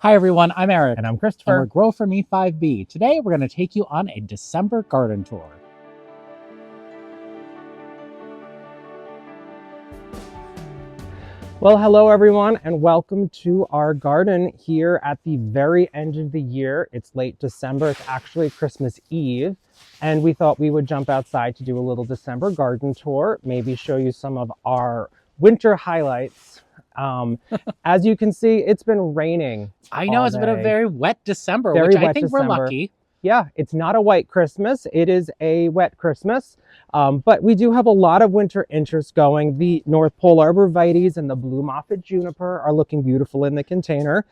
Hi everyone, I'm Eric. And I'm And Christopher. we're Grow For Me 5B. Today we're going to take you on a December garden tour. Well, hello everyone, and welcome to our garden here at the very end of the year. It's late December, it's actually Christmas Eve, and we thought we would jump outside to do a little December garden tour, maybe show you some of our winter highlights. As you can see, it's been raining. I know it's been a very wet December, which I think we're lucky. Yeah, it's not a white Christmas, it is a wet Christmas. But we do have a lot of winter interest going. The North Pole Arborvitaes and the Blue Moffat Juniper are looking beautiful in the container.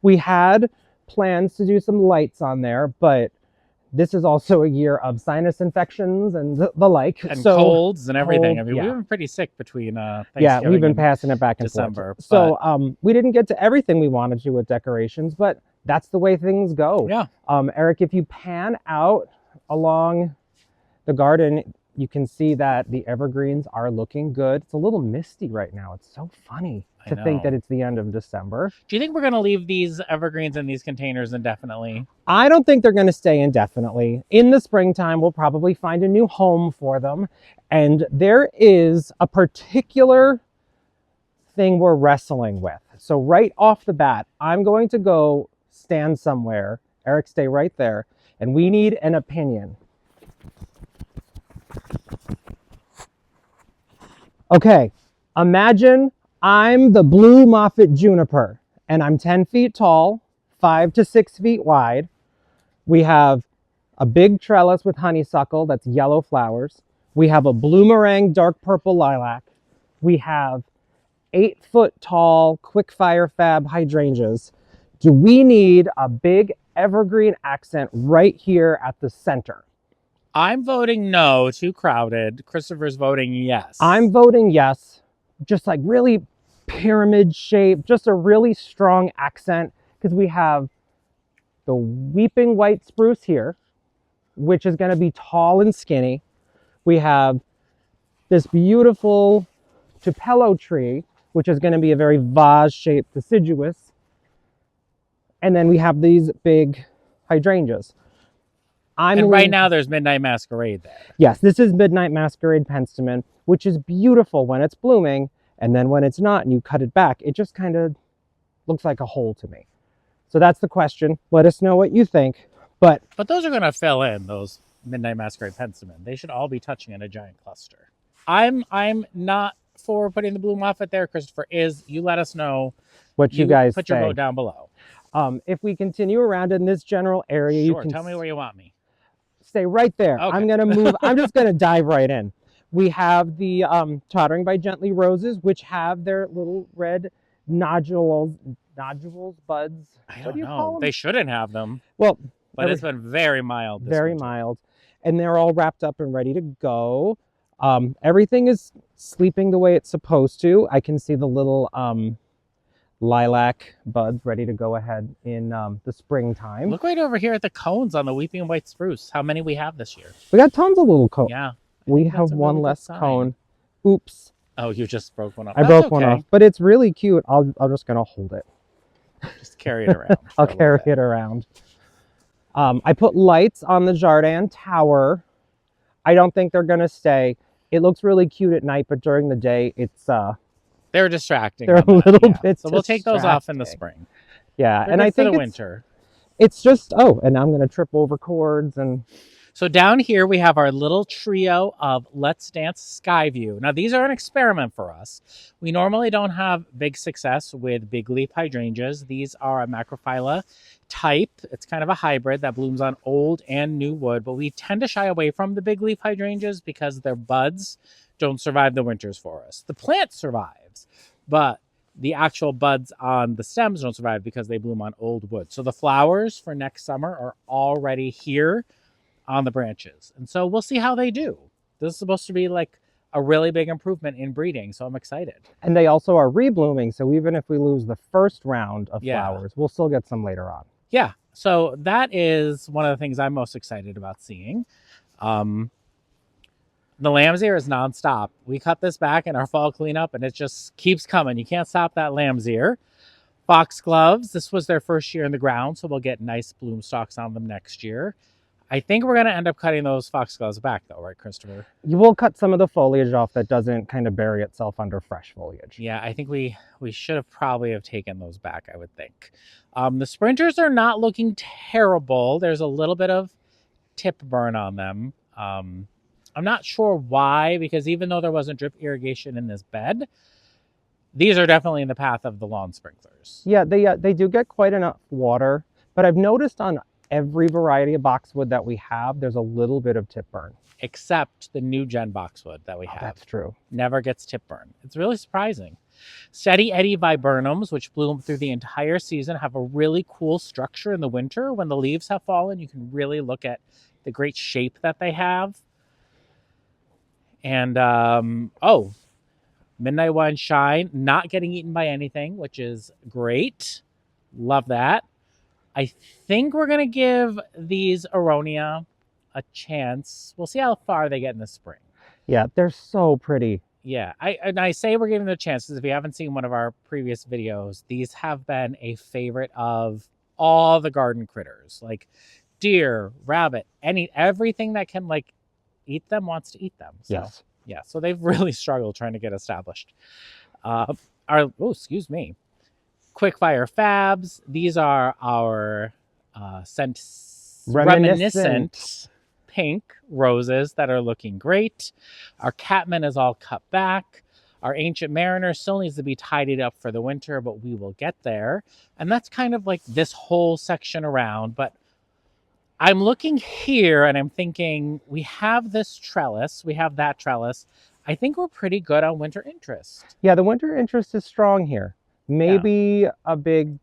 We had plans to do some lights on there, but this is also a year of sinus infections and the like. And colds and everything. I mean, we've been pretty sick between Thanksgiving. Yeah, we've been passing it back and December, forth. So we didn't get to everything we wanted to with decorations, but that's the way things go. Yeah. Eric, if you pan out along the garden, you can see that the evergreens are looking good. It's a little misty right now. It's so funny to think that it's the end of December. Do you think we're going to leave these evergreens in these containers indefinitely? I don't think they're going to stay indefinitely. In the springtime, we'll probably find a new home for them. And there is a particular thing we're wrestling with. So right off the bat, I'm going to go stand somewhere. Eric, stay right there. And we need an opinion. Okay, imagine I'm the Blue Moffat Juniper and I'm 10 feet tall, 5 to 6 feet wide. We have a big trellis with honeysuckle that's yellow flowers. We have a blue meringue, dark purple lilac. We have 8-foot tall, quick fire fab hydrangeas. Do we need a big evergreen accent right here at the center? I'm voting no, too crowded. Christopher's voting yes. I'm voting yes. Just like really pyramid shape, just a really strong accent, because we have the weeping white spruce here, which is going to be tall and skinny. We have this beautiful tupelo tree, which is going to be a very vase-shaped deciduous. And then we have these big hydrangeas. And right now there's Midnight Masquerade there. Yes, this is Midnight Masquerade penstemon, which is beautiful when it's blooming, and then when it's not and you cut it back, it just kind of looks like a hole to me. So that's the question. Let us know what you think. But those are going to fill in, those Midnight Masquerade penstemon. They should all be touching in a giant cluster. I'm not for putting the Blue Moffat there. Christopher is. You let us know what you guys put your vote down below. If we continue around in this general area, you can tell me where you want me. Stay right there. Okay. I'm going to move. I'm just going to dive right in. We have the Tottering by Gently roses, which have their little red nodules, buds. I don't know. They shouldn't have them. Well, but it's been very mild. Very mild. And they're all wrapped up and ready to go. Everything is sleeping the way it's supposed to. I can see the little lilac buds ready to go ahead in the springtime. Look right over here at the cones on the weeping white spruce. How many we have this year? We got tons of little cones. Yeah. We have one less cone. Oops. Oh, you just broke one off. I broke one off, but it's really cute. I'm just gonna hold it. Just carry it around. I'll carry it around. I put lights on the Jardin Tower. I don't think they're gonna stay. It looks really cute at night, but during the day, it's they're distracting. They're a little bit. So we'll take those off in the spring. Yeah, and I think for the winter. It's just and I'm gonna trip over cords and. So down here we have our little trio of Let's Dance Skyview. Now these are an experiment for us. We normally don't have big success with big leaf hydrangeas. These are a macrophylla type. It's kind of a hybrid that blooms on old and new wood, but we tend to shy away from the big leaf hydrangeas because their buds don't survive the winters for us. The plant survives, but the actual buds on the stems don't survive because they bloom on old wood. So the flowers for next summer are already here on the branches. And so we'll see how they do. This is supposed to be like a really big improvement in breeding. So I'm excited. And they also are reblooming. So even if we lose the first round of flowers, we'll still get some later on. Yeah. So that is one of the things I'm most excited about seeing. The lamb's ear is nonstop. We cut this back in our fall cleanup and it just keeps coming. You can't stop that lamb's ear. Foxgloves. This was their first year in the ground, so we'll get nice bloom stalks on them next year. I think we're going to end up cutting those foxgloves back, though, right, Christopher? You will cut some of the foliage off that doesn't kind of bury itself under fresh foliage. Yeah, I think we should have probably have taken those back, I would think. The sprinters are not looking terrible. There's a little bit of tip burn on them. I'm not sure why, because even though there wasn't drip irrigation in this bed, these are definitely in the path of the lawn sprinklers. Yeah, they do get quite enough water, but I've noticed on every variety of boxwood that we have, there's a little bit of tip burn. Except the new gen boxwood that we have. That's true. Never gets tip burn. It's really surprising. Steady Eddie viburnums, which bloom through the entire season, have a really cool structure in the winter. When the leaves have fallen, you can really look at the great shape that they have. And, Midnight One Shine, not getting eaten by anything, which is great. Love that. I think we're going to give these Aronia a chance. We'll see how far they get in the spring. Yeah, they're so pretty. Yeah, I say we're giving them a chance because if you haven't seen one of our previous videos, these have been a favorite of all the garden critters. Like deer, rabbit, everything that can like eat them wants to eat them. So, Yes. Yeah, so they've really struggled trying to get established. Excuse me. Quickfire Fabs. These are our reminiscent pink roses that are looking great. Our Catman is all cut back. Our Ancient Mariner still needs to be tidied up for the winter, but we will get there. And that's kind of like this whole section around. But I'm looking here and I'm thinking, we have this trellis, we have that trellis. I think we're pretty good on winter interest. Yeah, the winter interest is strong here. Maybe a big,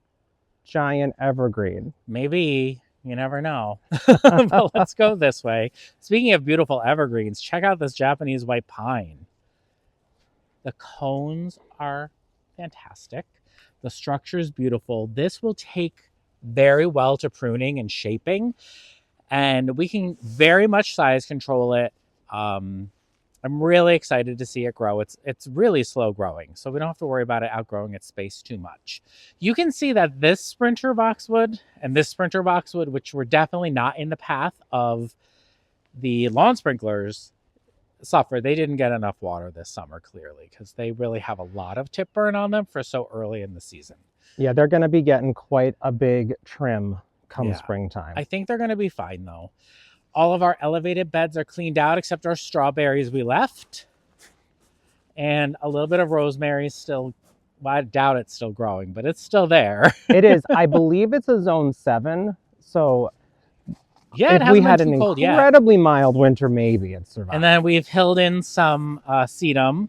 giant evergreen. Maybe. You never know. But let's go this way. Speaking of beautiful evergreens, check out this Japanese white pine. The cones are fantastic. The structure is beautiful. This will take very well to pruning and shaping, and we can very much size control it. I'm really excited to see it grow. It's really slow growing, so we don't have to worry about it outgrowing its space too much. You can see that this sprinter boxwood and this sprinter boxwood, which were definitely not in the path of the lawn sprinklers, suffer. They didn't get enough water this summer, clearly, because they really have a lot of tip burn on them for so early in the season. Yeah, they're going to be getting quite a big trim come springtime. I think they're going to be fine, though. All of our elevated beds are cleaned out except our strawberries we left. And a little bit of rosemary still, well, I doubt it's still growing, but it's still there. It is. I believe it's a zone 7. So yeah, if we had an incredibly mild winter, maybe it'd survive. And then we've hilled in some sedum.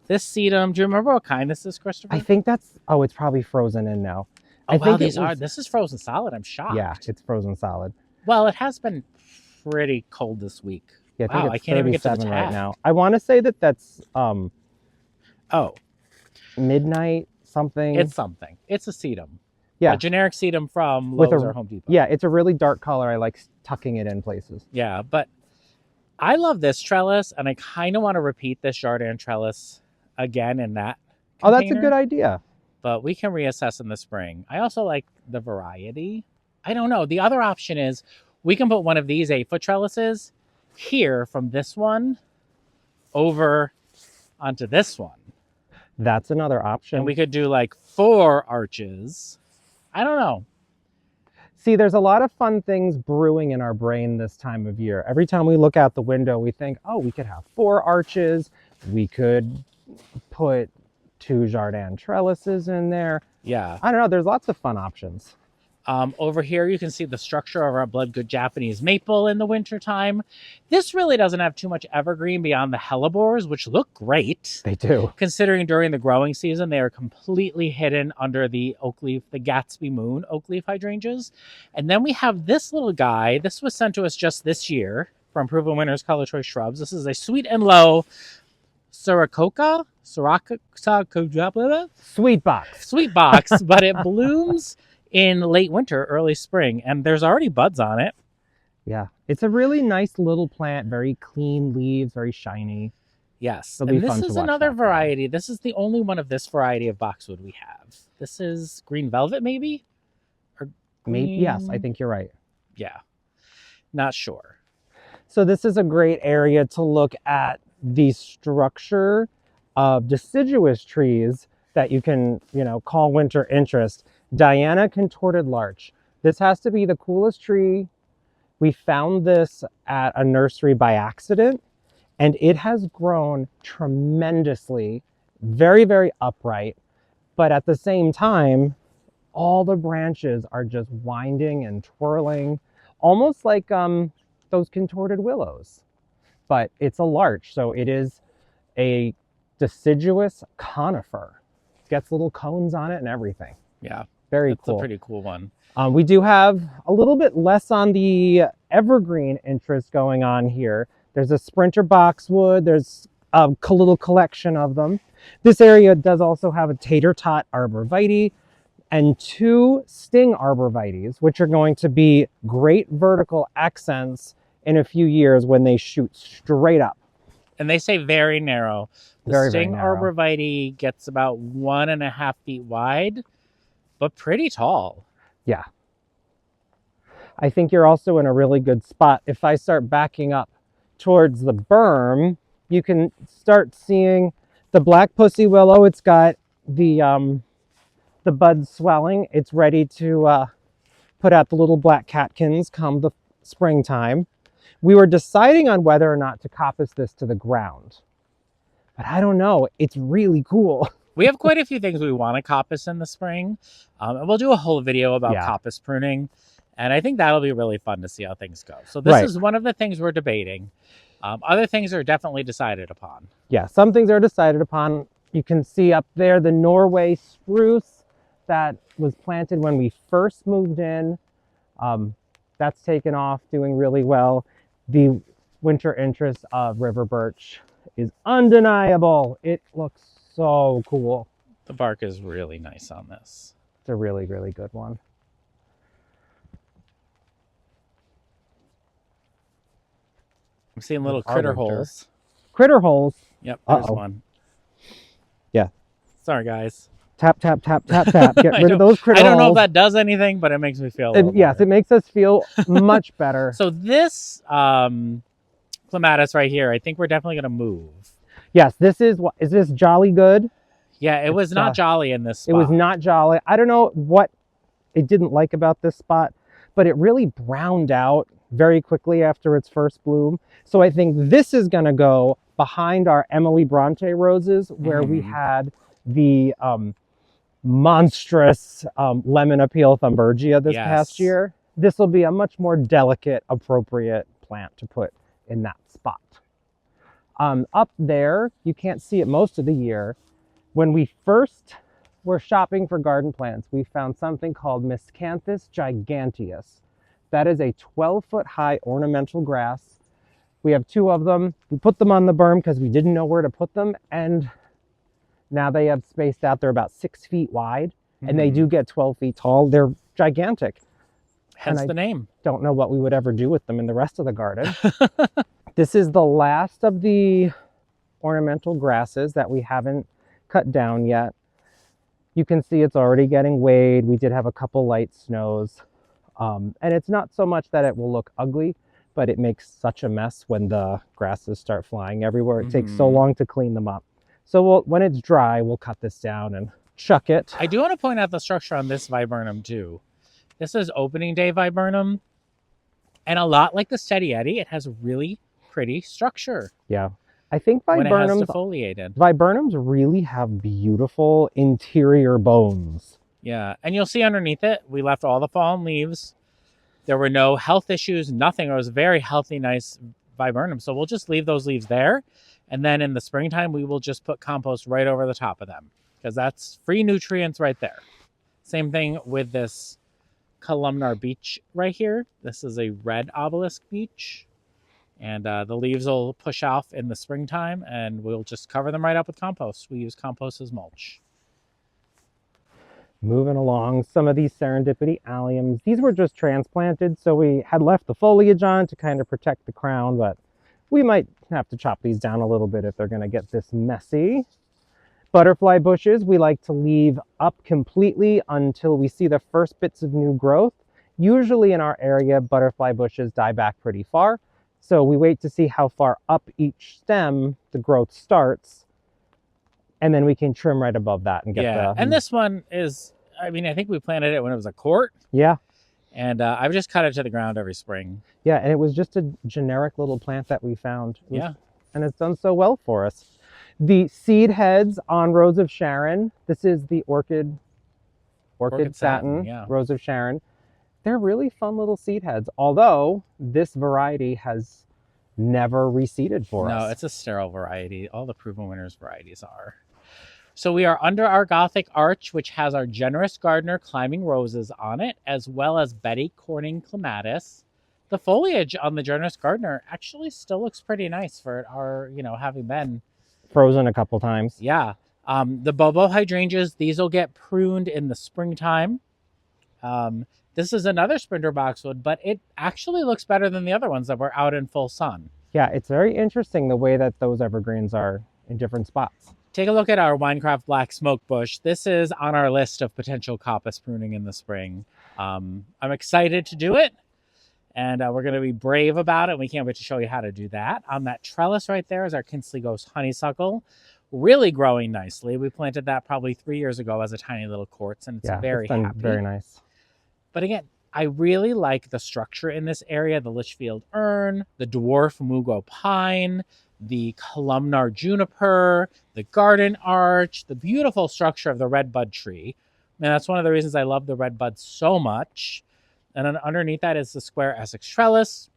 This sedum, do you remember what kind this is, Christopher? I think that's, it's probably frozen in now. Oh, wow, this is frozen solid. I'm shocked. Yeah, it's frozen solid. Well, it has been pretty cold this week. Yeah, I think it's can't even get to the tag right now. I want to say that's midnight something. It's something. It's a sedum. Yeah. A generic sedum from Lowe's or Home Depot. Yeah, it's a really dark color. I like tucking it in places. Yeah, but I love this trellis, and I kind of want to repeat this Jardin trellis again in that container. Oh, that's a good idea. But we can reassess in the spring. I also like the variety. I don't know. The other option is we can put one of these 8-foot trellises here from this one over onto this one. That's another option. And we could do like 4 arches. I don't know. See, there's a lot of fun things brewing in our brain this time of year. Every time we look out the window, we think, oh, we could have 4 arches. We could put 2 Jardin trellises in there. Yeah. I don't know. There's lots of fun options. Over here, you can see the structure of our Bloodgood Japanese maple in the wintertime. This really doesn't have too much evergreen beyond the hellebores, which look great. They do. Considering during the growing season, they are completely hidden under the oak leaf, the Gatsby Moon oak leaf hydrangeas. And then we have this little guy. This was sent to us just this year from Proven Winners Color Choice Shrubs. This is a Sweet and Low Suracoca? Sweet box. Sweet box, but it blooms in late winter, early spring, and there's already buds on it. Yeah, it's a really nice little plant, very clean leaves, very shiny. Yes, It'll be and this fun to is watch another that grow. variety. This is the only one of this variety of boxwood we have. This is green velvet, maybe? Or Maybe, yes, I green... think you're right. Yeah, not sure. So this is a great area to look at the structure of deciduous trees that you can, call winter interest. Diana contorted larch. This has to be the coolest tree. We found this at a nursery by accident, and it has grown tremendously, very, very upright. But at the same time, all the branches are just winding and twirling, almost like those contorted willows. But it's a larch, so it is a deciduous conifer. Gets little cones on it and everything. Yeah, Very that's cool. a pretty cool one. We do have a little bit less on the evergreen interest going on here. There's a sprinter boxwood. There's a little collection of them. This area does also have a tater tot arborvitae and 2 sting arborvitaes, which are going to be great vertical accents in a few years when they shoot straight up. And they say very narrow. The Very, sting very narrow. arborvitae gets about 1.5 feet wide, but pretty tall. Yeah. I think you're also in a really good spot. If I start backing up towards the berm, you can start seeing the black pussy willow. It's got the buds swelling. It's ready to put out the little black catkins come the springtime. We were deciding on whether or not to coppice this to the ground, but I don't know. It's really cool. We have quite a few things we want to coppice in the spring, and we'll do a whole video about coppice pruning, and I think that'll be really fun to see how things go. So this is one of the things we're debating. Other things are definitely decided upon. Yeah, some things are decided upon. You can see up there the Norway spruce that was planted when we first moved in. That's taken off, doing really well. The winter interest of river birch is undeniable. It looks so cool. The bark is really nice on this. It's a really, really good one. I'm seeing little critter holes. Critter holes? Yep, there's one. Yeah. Sorry, guys. Tap, tap, tap, tap, tap. Get rid of those critter holes. I don't know if that does anything, but it makes me feel a little Yes, better. it makes us feel much better. So this clematis right here, I think we're definitely going to move. Yes, this is this Jolly Good? Yeah, it was not jolly in this spot. It was not jolly. I don't know what it didn't like about this spot, but it really browned out very quickly after its first bloom. So I think this is going to go behind our Emily Bronte roses, where we had the monstrous lemon appeal thumbergia this past year. This will be a much more delicate, appropriate plant to put in that spot. Up there, you can't see it most of the year. When we first were shopping for garden plants, we found something called Miscanthus giganteus. That is a 12-foot high ornamental grass. We have 2 of them. We put them on the berm because we didn't know where to put them, and now they have spaced out. They're about 6 feet wide, and they do get 12 feet tall. They're gigantic. Hence the name. Don't know what we would ever do with them in the rest of the garden. This is the last of the ornamental grasses that we haven't cut down yet. You can see it's already getting weighed. We did have a couple light snows. And it's not so much that it will look ugly, but it makes such a mess when the grasses start flying everywhere. It takes so long to clean them up. So when it's dry, we'll cut this down and chuck it. I do want to point out the structure on this viburnum too. This is opening day viburnum. And a lot like the Steady Eddie, it has really pretty structure. Yeah. I think viburnums really have beautiful interior bones. Yeah, and you'll see underneath it, we left all the fallen leaves. There were no health issues, nothing. It was very healthy, nice viburnum. So we'll just leave those leaves there. And then in the springtime, we will just put compost right over the top of them, because that's free nutrients right there. Same thing with this columnar beech right here. This is a red obelisk beech. And the leaves will push off in the springtime, and we'll just cover them right up with compost. We use compost as mulch. Moving along, some of these serendipity alliums. These were just transplanted, so we had left the foliage on to kind of protect the crown, but We might have to chop these down a little bit if they're going to get this messy. Butterfly bushes, we like to leave up completely until we see the first bits of new growth. Usually in our area, butterfly bushes die back pretty far. So we wait to see how far up each stem the growth starts. And then we can trim right above that and get the... And this one is, I mean, I think we planted it when it was a quart. Yeah. And I've just cut it to the ground every spring. Yeah, and it was just a generic little plant that we found. Yeah. And it's done so well for us. The seed heads on Rose of Sharon. This is the Orchid Satin, yeah. Rose of Sharon. They're really fun little seed heads, although this variety has never reseeded for us. No, it's a sterile variety. All the proven winners varieties are. So we are under our Gothic Arch, which has our generous gardener climbing roses on it, as well as Betty Corning clematis. The foliage on the generous gardener actually still looks pretty nice for our, having been frozen a couple times. Yeah. The Bobo hydrangeas, these will get pruned in the springtime. This is another sprinter boxwood, but it actually looks better than the other ones that were out in full sun. Yeah, it's very interesting the way that those evergreens are in different spots. Take a look at our Winecraft Black Smoke Bush. This is on our list of potential coppice pruning in the spring. I'm excited to do it, and we're going to be brave about it. We can't wait to show you how to do that. On that trellis right there is our Kinsley Ghost honeysuckle, really growing nicely. We planted that probably 3 years ago as a tiny little quartz, and it's very happy. Very nice. But again, I really like the structure in this area, the Litchfield Ern, the dwarf Mugo Pine, the columnar juniper, the garden arch, the beautiful structure of the redbud tree. And that's one of the reasons I love the redbud so much. And then underneath that is the square Essex trellis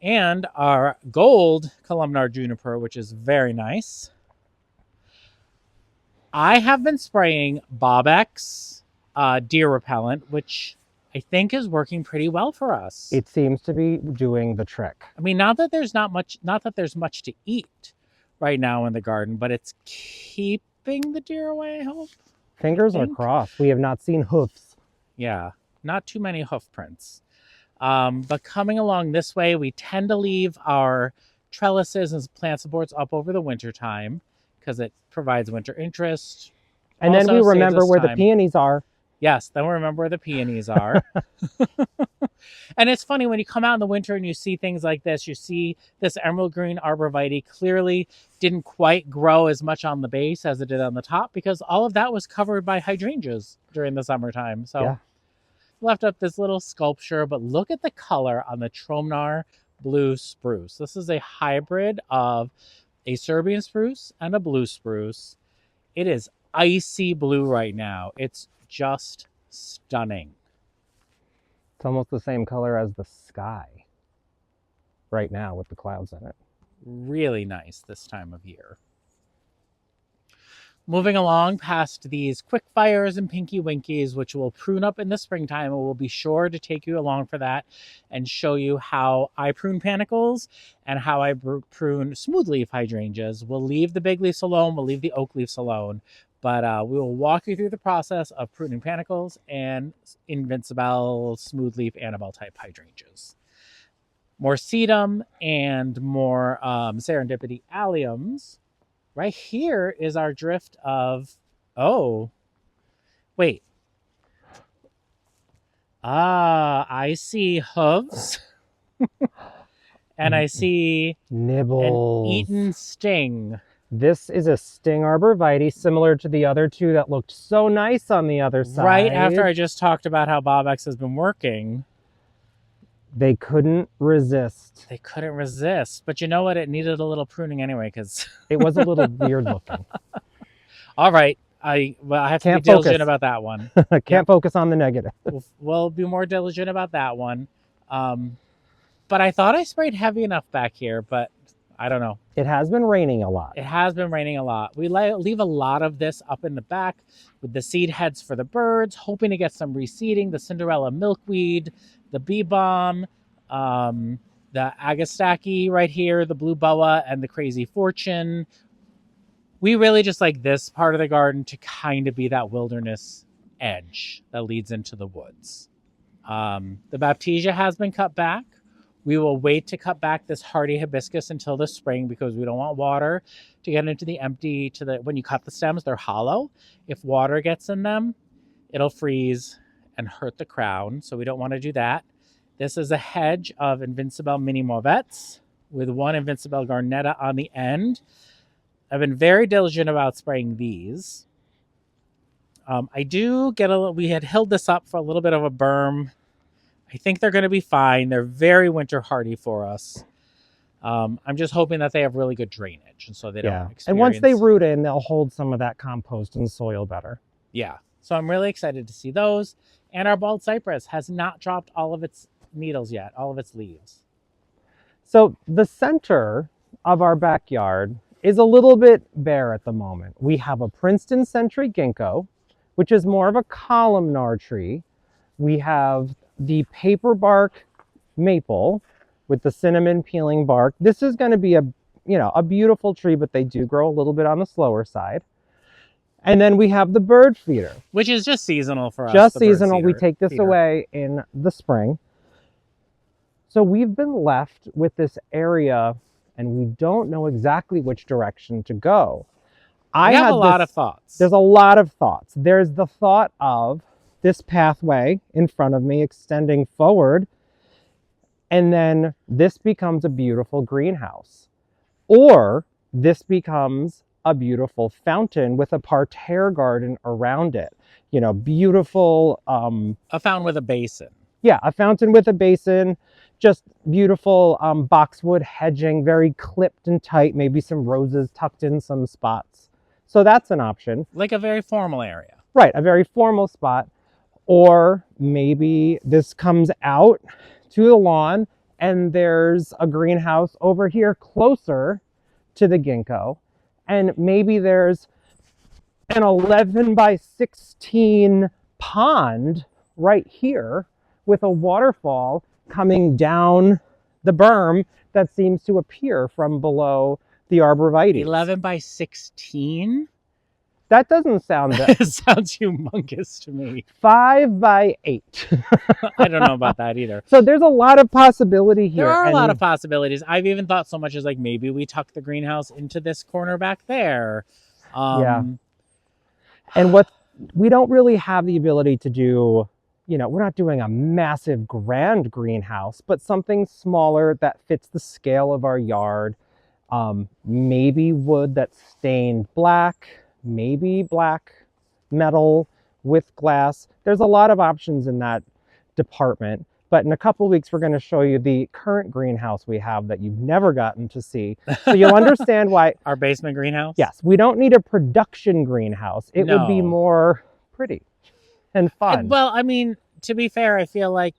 and our gold columnar juniper, which is very nice. I have been spraying Bobex deer repellent, which I think is working pretty well for us. It seems to be doing the trick. I mean, not that there's much to eat right now in the garden, but it's keeping the deer away, I hope. Fingers are crossed. We have not seen hoofs. Yeah, not too many hoof prints. But coming along this way, we tend to leave our trellises and plant supports up over the winter time because it provides winter interest. And then we remember where the peonies are. Yes, then we remember where the peonies are. And it's funny when you come out in the winter and you see things like this, you see this emerald green arborvitae clearly didn't quite grow as much on the base as it did on the top because all of that was covered by hydrangeas during the summertime. So yeah. Left up this little sculpture, but look at the color on the Tromnar blue spruce. This is a hybrid of a Serbian spruce and a blue spruce. It is icy blue right now. It's just stunning. It's almost the same color as the sky right now with the clouds in it. Really nice this time of year. Moving along past these quick fires and pinky winkies, which will prune up in the springtime, and we'll be sure to take you along for that and show you how I prune panicles and how I prune smoothleaf hydrangeas. We'll leave the big leaves alone. We'll leave the oak leaves alone. But we will walk you through the process of pruning panicles and Invincible smoothleaf Annabelle type hydrangeas. More sedum and more serendipity alliums. Right here is our drift of, wait. I see hooves. And I see nibbles. An eaten sting. This is a sting arborvitae, similar to the other two that looked so nice on the other side. Right after I just talked about how Bobex has been working. They couldn't resist. They couldn't resist. But you know what? It needed a little pruning anyway because it was a little weird looking. All right. I have to be diligent about that one. Can't focus on the negative. We'll be more diligent about that one. But I thought I sprayed heavy enough back here, but I don't know. It has been raining a lot. It has been raining a lot. We leave a lot of this up in the back with the seed heads for the birds, hoping to get some reseeding, the Cinderella milkweed, the bee balm, the Agastaki right here, the blue boa, and the crazy fortune. We really just like this part of the garden to kind of be that wilderness edge that leads into the woods. The Baptisia has been cut back. We will wait to cut back this hardy hibiscus until the spring because we don't want water to get into the empty, when you cut the stems, they're hollow. If water gets in them, it'll freeze and hurt the crown. So we don't want to do that. This is a hedge of Invincible mini mauvettes with one Invincible garnetta on the end. I've been very diligent about spraying these. I do get we had held this up for a little bit of a berm. I think they're going to be fine. They're very winter hardy for us. I'm just hoping that they have really good drainage, and so they don't experience... And once they root in, they'll hold some of that compost and soil better. Yeah. So I'm really excited to see those. And our bald cypress has not dropped all of its needles yet, all of its leaves. So the center of our backyard is a little bit bare at the moment. We have a Princeton Century Ginkgo, which is more of a columnar tree. We have the paper bark maple with the cinnamon peeling bark. This is going to be a beautiful tree, but they do grow a little bit on the slower side. And then we have the bird feeder, which is just seasonal for us. Just seasonal. We take this away in the spring. So we've been left with this area and we don't know exactly which direction to go. I have a lot of thoughts. There's a lot of thoughts. There's the thought of this pathway in front of me extending forward, and then this becomes a beautiful greenhouse. Or this becomes a beautiful fountain with a parterre garden around it. You know, beautiful... a fountain with a basin. Yeah, a fountain with a basin. Just beautiful boxwood hedging, very clipped and tight. Maybe some roses tucked in some spots. So that's an option. Like a very formal area. Right, a very formal spot. Or maybe this comes out to the lawn and there's a greenhouse over here closer to the ginkgo. And maybe there's an 11 by 16 pond right here with a waterfall coming down the berm that seems to appear from below the arborvitae. 11 by 16? That doesn't sound that. It sounds humongous to me. 5 by 8. I don't know about that either. So there's a lot of possibility here. There are a lot of possibilities. I've even thought so much as like maybe we tuck the greenhouse into this corner back there. Yeah. And what we don't really have the ability to do, you know, we're not doing a massive grand greenhouse, but something smaller that fits the scale of our yard. Maybe wood that's stained black, maybe black metal with glass. There's a lot of options in that department, but in a couple of weeks we're going to show you the current greenhouse we have that you've never gotten to see, so you'll understand why. Our basement greenhouse? Yes, we don't need a production greenhouse. It would be more pretty and fun. Well, I mean, to be fair, I feel like,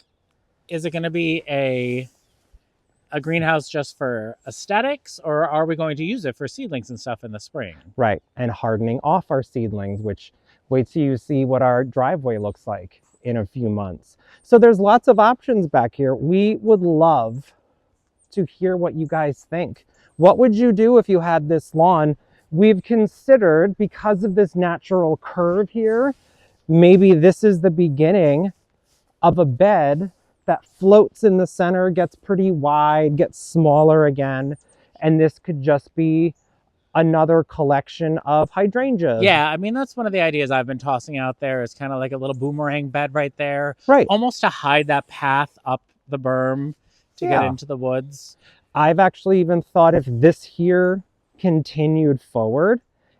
is it going to be a greenhouse just for aesthetics, or are we going to use it for seedlings and stuff in the spring? Right, and hardening off our seedlings, which wait till you see what our driveway looks like in a few months. So there's lots of options back here. We would love to hear what you guys think. What would you do if you had this lawn? We've considered, because of this natural curve here, maybe this is the beginning of a bed that floats in the center, gets pretty wide, gets smaller again, and this could just be another collection of hydrangeas. Yeah, I mean, that's one of the ideas I've been tossing out there, is kind of like a little boomerang bed right there. Right. Almost to hide that path up the berm to get into the woods. I've actually even thought if this here continued forward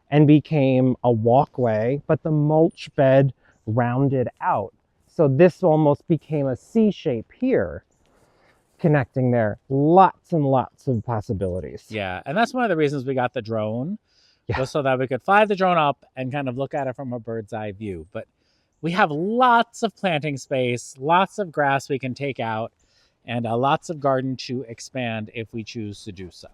and became a walkway, but the mulch bed rounded out. So this almost became a C shape here, connecting there. Lots and lots of possibilities. Yeah, and that's one of the reasons we got the drone, was so that we could fly the drone up and kind of look at it from a bird's eye view. But we have lots of planting space, lots of grass we can take out, and lots of garden to expand if we choose to do so.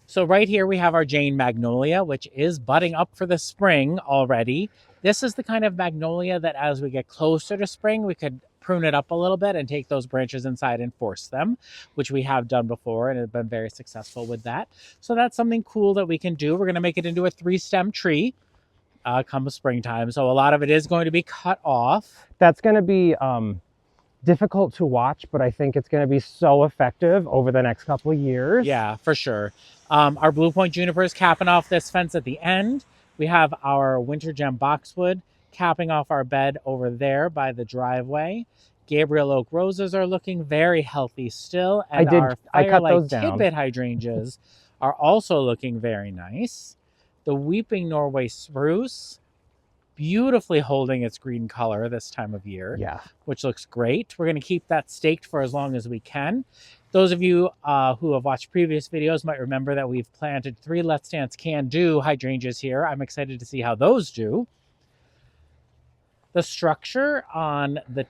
So right here we have our Jane Magnolia, which is budding up for the spring already. This is the kind of magnolia that as we get closer to spring, we could prune it up a little bit and take those branches inside and force them, which we have done before and have been very successful with that. So that's something cool that we can do. We're going to make it into a 3-stem tree come springtime. So a lot of it is going to be cut off. That's going to be difficult to watch, but I think it's going to be so effective over the next couple of years. Yeah, for sure. Our Blue Point juniper is capping off this fence at the end. We have our winter gem boxwood capping off our bed over there by the driveway. Gabriel oak roses are looking very healthy still, and our I cut firelight those down. tidbit hydrangeas are also looking very nice. The weeping Norway spruce, beautifully holding its green color this time of year, Yeah. which looks great. We're going to keep that staked for as long as we can. Those of you who have watched previous videos might remember that we've planted 3 Let's Dance Can Do hydrangeas here. I'm excited to see how those do. The structure on the,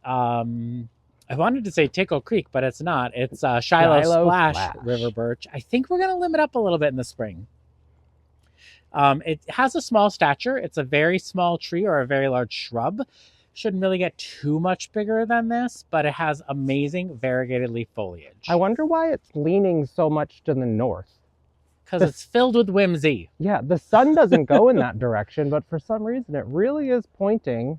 I wanted to say Tickle Creek, but it's not. It's Shiloh Splash River Birch. I think we're going to limit up a little bit in the spring. It has a small stature. It's a very small tree or a very large shrub. Shouldn't really get too much bigger than this, but it has amazing variegated leaf foliage. I wonder why it's leaning so much to the north. Because it's filled with whimsy. Yeah, the sun doesn't go in that direction, but for some reason it really is pointing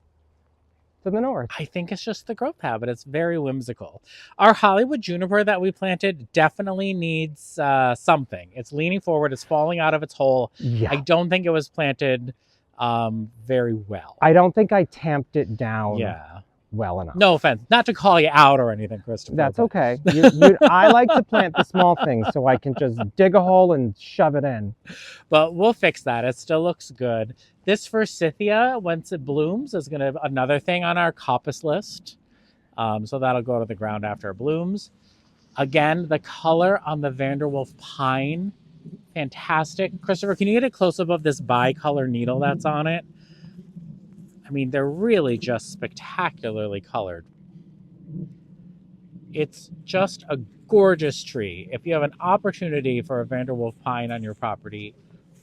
to the north. I think it's just the growth habit. It's very whimsical. Our Hollywood juniper that we planted definitely needs something. It's leaning forward. It's falling out of its hole. Yeah. I don't think it was planted very well. I don't think I tamped it down well enough. No offense. Not to call you out or anything, Christopher. That's okay. I like to plant the small things so I can just dig a hole and shove it in. But we'll fix that. It still looks good. This forsythia, once it blooms, is going to another thing on our coppice list. So that'll go to the ground after it blooms. Again, the color on the Vanderwolf pine, fantastic. Christopher, can you get a close-up of this bicolor needle that's on it? I mean, they're really just spectacularly colored. It's just a gorgeous tree. If you have an opportunity for a Vanderwolf pine on your property,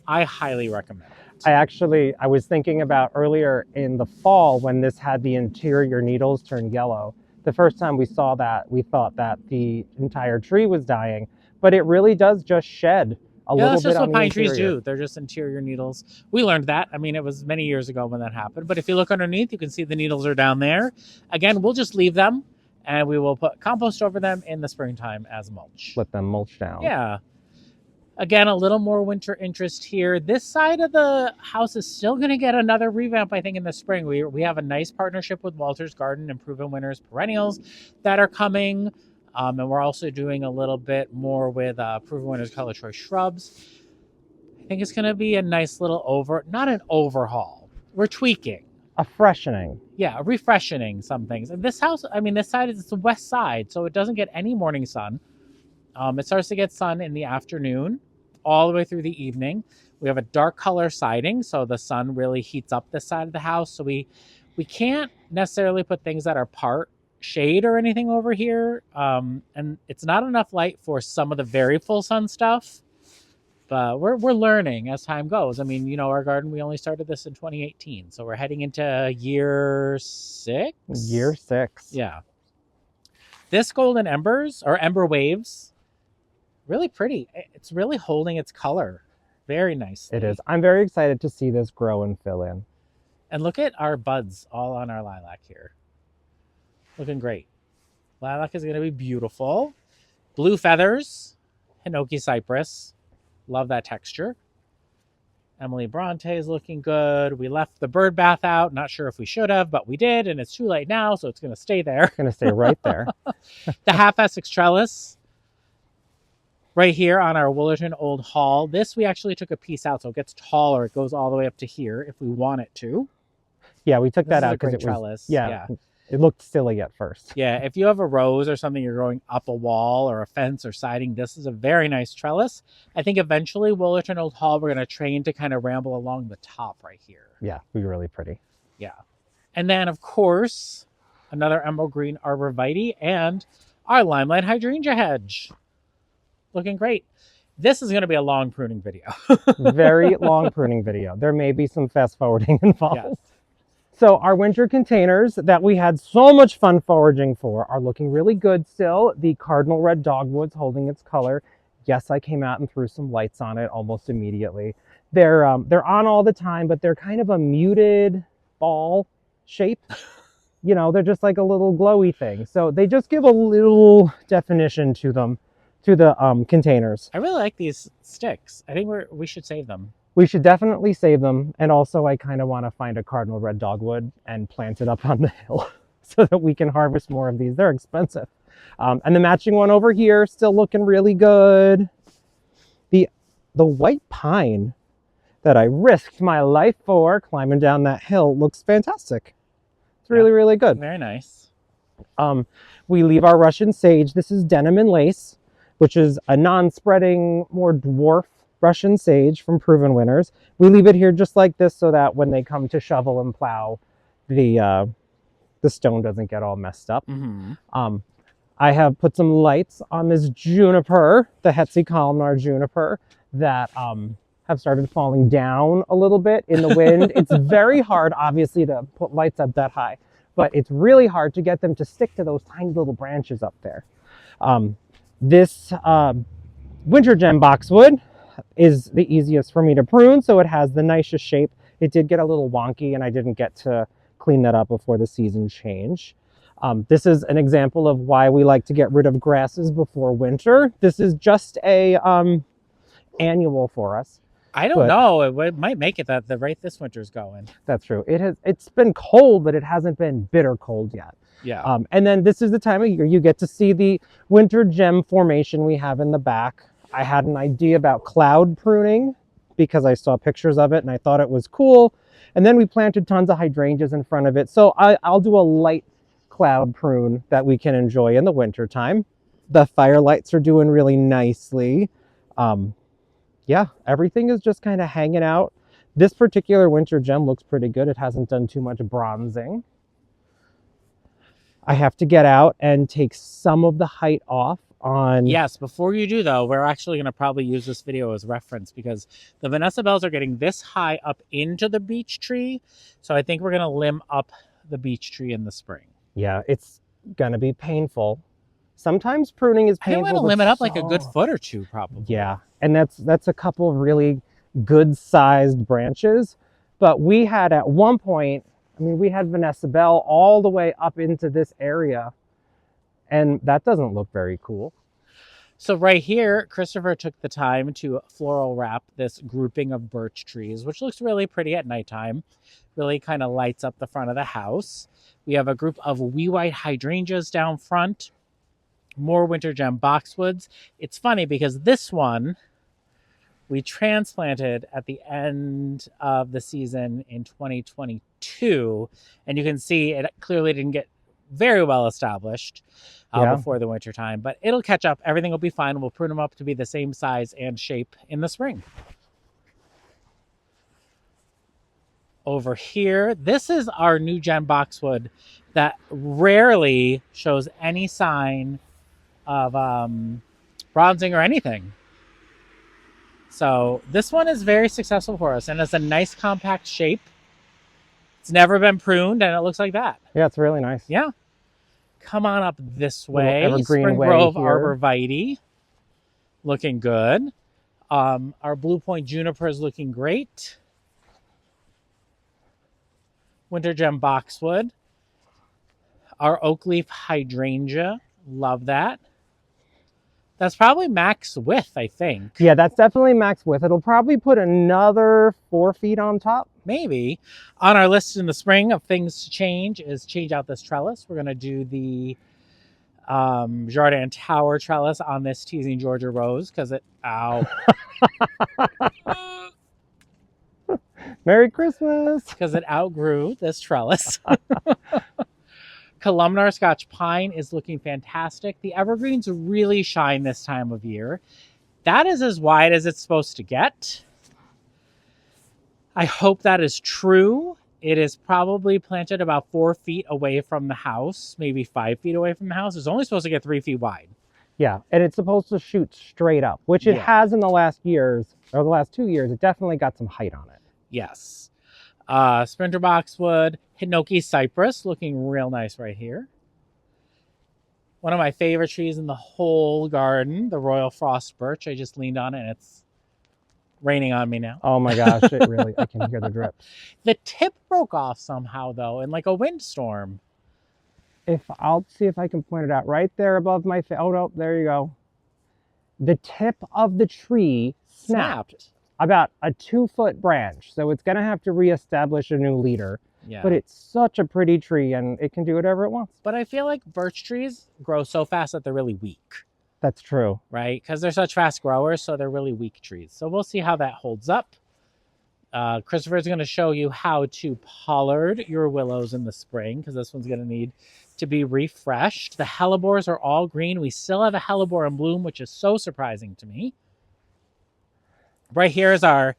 I highly recommend it. I was thinking about earlier in the fall when this had the interior needles turn yellow. The first time we saw that, we thought that the entire tree was dying, but it really does just shed a little bit on the interior. That's just what pine trees do. They're just interior needles. We learned that. I mean, it was many years ago when that happened, but if you look underneath, you can see the needles are down there. Again, we'll just leave them and we will put compost over them in the springtime as mulch. Let them mulch down. Yeah. Again, a little more winter interest here. This side of the house is still going to get another revamp, I think, in the spring. We have a nice partnership with Walter's Garden and Proven Winners perennials that are coming. And we're also doing a little bit more with Proven Winners Color Choice shrubs. I think it's going to be a nice little not an overhaul. We're tweaking. A freshening. Yeah, refreshening some things. And this house, I mean, this side is the west side, so it doesn't get any morning sun. It starts to get sun in the afternoon, all the way through the evening. We have a dark color siding, so the sun really heats up this side of the house. So we can't necessarily put things that are part shade or anything over here. And it's not enough light for some of the very full sun stuff. But we're learning as time goes. I mean, you know, our garden, we only started this in 2018. So we're heading into year 6. Year 6. Yeah. This golden embers, or ember waves, really pretty. It's really holding its color very nicely. It is. I'm very excited to see this grow and fill in. And look at our buds all on our lilac here. Looking great. Lilac is going to be beautiful. Blue feathers, Hinoki cypress. Love that texture. Emily Bronte is looking good. We left the bird bath out. Not sure if we should have, but we did, and it's too late now, so it's going to stay there. It's going to stay right there. The half Essex trellis right here on our Woolerton Old Hall. This we actually took a piece out, so it gets taller. It goes all the way up to here if we want it to. Yeah, we took that out because it trellis. was yeah. It looked silly at first. Yeah, if you have a rose or something, you're going up a wall or a fence or siding, this is a very nice trellis. I think eventually Woolerton Old Hall, we're going to train to kind of ramble along the top right here. Yeah, it'd be really pretty. Yeah. And then, of course, another emerald green arborvitae and our limelight hydrangea hedge. Looking great. This is going to be a long pruning video. Very long pruning video. There may be some fast forwarding involved. Yes. So our winter containers that we had so much fun foraging for are looking really good still. The cardinal red dogwood's holding its color. Yes, I came out and threw some lights on it almost immediately. They're on all the time, but they're kind of a muted ball shape. you know, they're just like a little glowy thing. So they just give a little definition to them, to the containers. I really like these sticks. I think we should save them. We should definitely save them. And also I kind of want to find a cardinal red dogwood and plant it up on the hill so that we can harvest more of these. They're expensive. And the matching one over here, still looking really good. The white pine that I risked my life for climbing down that hill looks fantastic. It's really, really good. Very nice. We leave our Russian sage. This is denim and lace, which is a non-spreading, more dwarf Russian sage from Proven Winners. We leave it here just like this so that when they come to shovel and plow, the stone doesn't get all messed up. I have put some lights on this juniper, the Hetzi columnar juniper, that have started falling down a little bit in the wind. It's very hard, obviously, to put lights up that high, but it's really hard to get them to stick to those tiny little branches up there. This winter gem boxwood is the easiest for me to prune, so it has the nicest shape. It did get a little wonky, and I didn't get to clean that up before the season change. This is an example of why we like to get rid of grasses before winter. This is just a annual for us. I don't know. It might make it that the rate this winter's going. That's true. It's been cold, but it hasn't been bitter cold yet. Yeah. And then this is the time of year you get to see the winter gem formation we have in the back. I had an idea about cloud pruning because I saw pictures of it and I thought it was cool. And then we planted tons of hydrangeas in front of it. So I'll do a light cloud prune that we can enjoy in the winter time. The firelights are doing really nicely. Yeah, everything is just kind of hanging out. This particular winter gem looks pretty good. It hasn't done too much bronzing. I have to get out and take some of the height off on... Yes, before you do though, we're actually going to probably use this video as reference because the Vanessa bells are getting this high up into the beech tree. So I think we're going to limb up the beech tree in the spring. Yeah, it's going to be painful. Sometimes pruning is painful. I think we're going to limb it up like a good foot or two probably. Yeah, and that's a couple of really good sized branches. But we had at one point, I mean, we had Vanessa Bell all the way up into this area, and that doesn't look very cool. So right here, Christopher took the time to floral wrap this grouping of birch trees, which looks really pretty at nighttime. Really kind of lights up the front of the house. We have a group of wee white hydrangeas down front. More winter gem boxwoods. It's funny because this one we transplanted at the end of the season in 2022, and you can see it clearly didn't get very well established before the winter time, but it'll catch up. Everything will be fine. We'll prune them up to be the same size and shape in the spring. Over here, this is our new gem boxwood that rarely shows any sign of bronzing or anything. So this one is very successful for us, and it's a nice compact shape. It's never been pruned, and it looks like that. Yeah, it's really nice. Yeah. Come on up this way. Evergreen Spring way Grove here. Arborvitae. Looking good. Our Blue Point Juniper is looking great. Winter Gem Boxwood. Our Oak Leaf Hydrangea. Love that. That's probably max width, I think. Yeah, that's definitely max width. It'll probably put another 4 feet on top. Maybe. On our list in the spring of things to change is change out this trellis. We're going to do the Jardin Tower trellis on this Teasing Georgia Rose because it... Ow. Merry Christmas. Because it outgrew this trellis. Columnar Scotch Pine is looking fantastic. The evergreens really shine this time of year. That is as wide as it's supposed to get. I hope that is true. It is probably planted about 4 feet away from the house, maybe 5 feet away from the house. It's only supposed to get 3 feet wide. Yeah, and it's supposed to shoot straight up, which it has in the last years, or the last 2 years. It definitely got some height on it. Yes. Sprinter Boxwood, Hinoki Cypress, looking real nice right here. One of my favorite trees in the whole garden, the Royal Frost Birch. I just leaned on it and it's raining on me now. Oh my gosh, it really, I can hear the drip. The tip broke off somehow though, in like a windstorm. I'll see if I can point it out right there above my face. Oh, no, there you go. The tip of the tree snapped. About a 2-foot branch. So it's going to have to reestablish a new leader. Yeah. But it's such a pretty tree and it can do whatever it wants. But I feel like birch trees grow so fast that they're really weak. That's true. Right? Because they're such fast growers, so they're really weak trees. So we'll see how that holds up. Christopher's going to show you how to pollard your willows in the spring, because this one's going to need to be refreshed. The hellebores are all green. We still have a hellebore in bloom, which is so surprising to me. Right here is our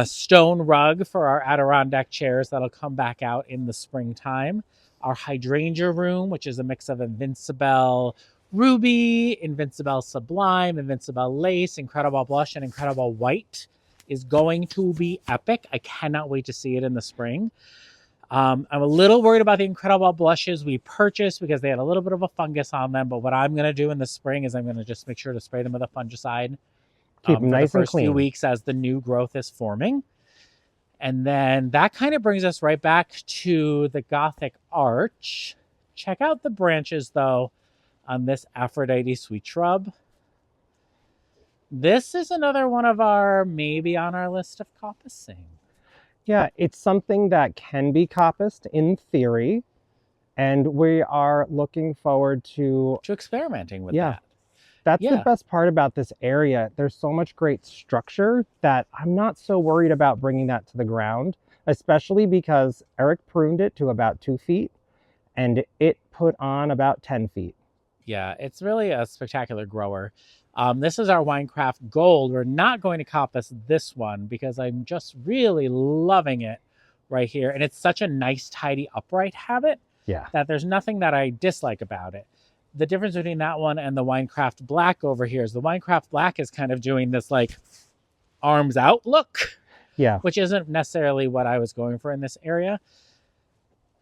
stone rug for our Adirondack chairs that'll come back out in the springtime. Our hydrangea room, which is a mix of Invincible Ruby, Invincible Sublime, Invincible Lace, Incredible Blush, and Incredible White, is going to be epic. I cannot wait to see it in the spring. I'm a little worried about the Incredible Blushes we purchased because they had a little bit of a fungus on them. But what I'm going to do in the spring is I'm going to just make sure to spray them with a fungicide. Keep them nice for the and first clean. few weeks as the new growth is forming. And then that kind of brings us right back to the Gothic Arch. Check out the branches, though, on this Aphrodite sweet shrub. This is another one of our maybe on our list of coppicing. Yeah, it's something that can be coppiced in theory. And we are looking forward to experimenting with that. That's the best part about this area. There's so much great structure that I'm not so worried about bringing that to the ground, especially because Eric pruned it to about 2 feet and it put on about 10 feet. Yeah, it's really a spectacular grower. This is our Winecraft Gold. We're not going to coppice this one because I'm just really loving it right here. And it's such a nice, tidy, upright habit that there's nothing that I dislike about it. The difference between that one and the Winecraft Black over here is the Winecraft Black is kind of doing this like arms out look, which isn't necessarily what I was going for in this area.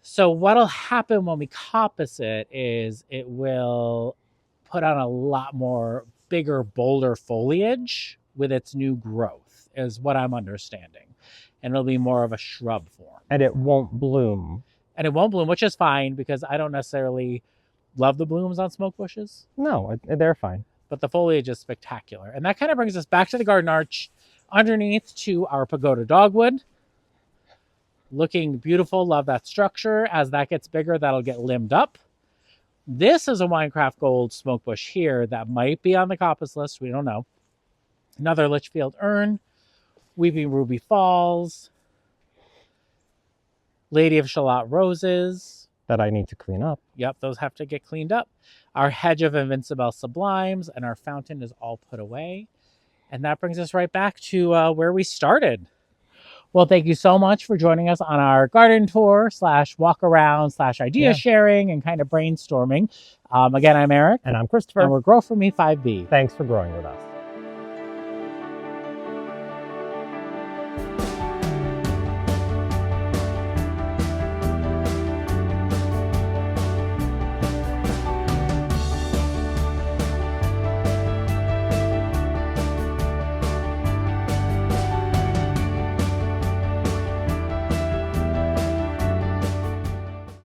So what'll happen when we coppice it is it will put on a lot more bigger, bolder foliage with its new growth, is what I'm understanding. And it'll be more of a shrub form. And it won't bloom. And it won't bloom, which is fine because I don't necessarily love the blooms on smoke bushes. No, they're fine. But the foliage is spectacular. And that kind of brings us back to the garden arch, underneath to our pagoda dogwood. Looking beautiful. Love that structure. As that gets bigger, that'll get limbed up. This is a Winecraft Gold smoke bush here that might be on the coppice list. We don't know. Another Litchfield Ern. Weeping Ruby Falls. Lady of Shalott Roses. That I need to clean up. Yep, those have to get cleaned up. Our hedge of Invincible Sublimes and our fountain is all put away. And that brings us right back to where we started. Well, thank you so much for joining us on our garden tour / walk around / idea sharing and kind of brainstorming. Again, I'm Eric. And I'm Christopher. And we're Grow For Me 5B. Thanks for growing with us.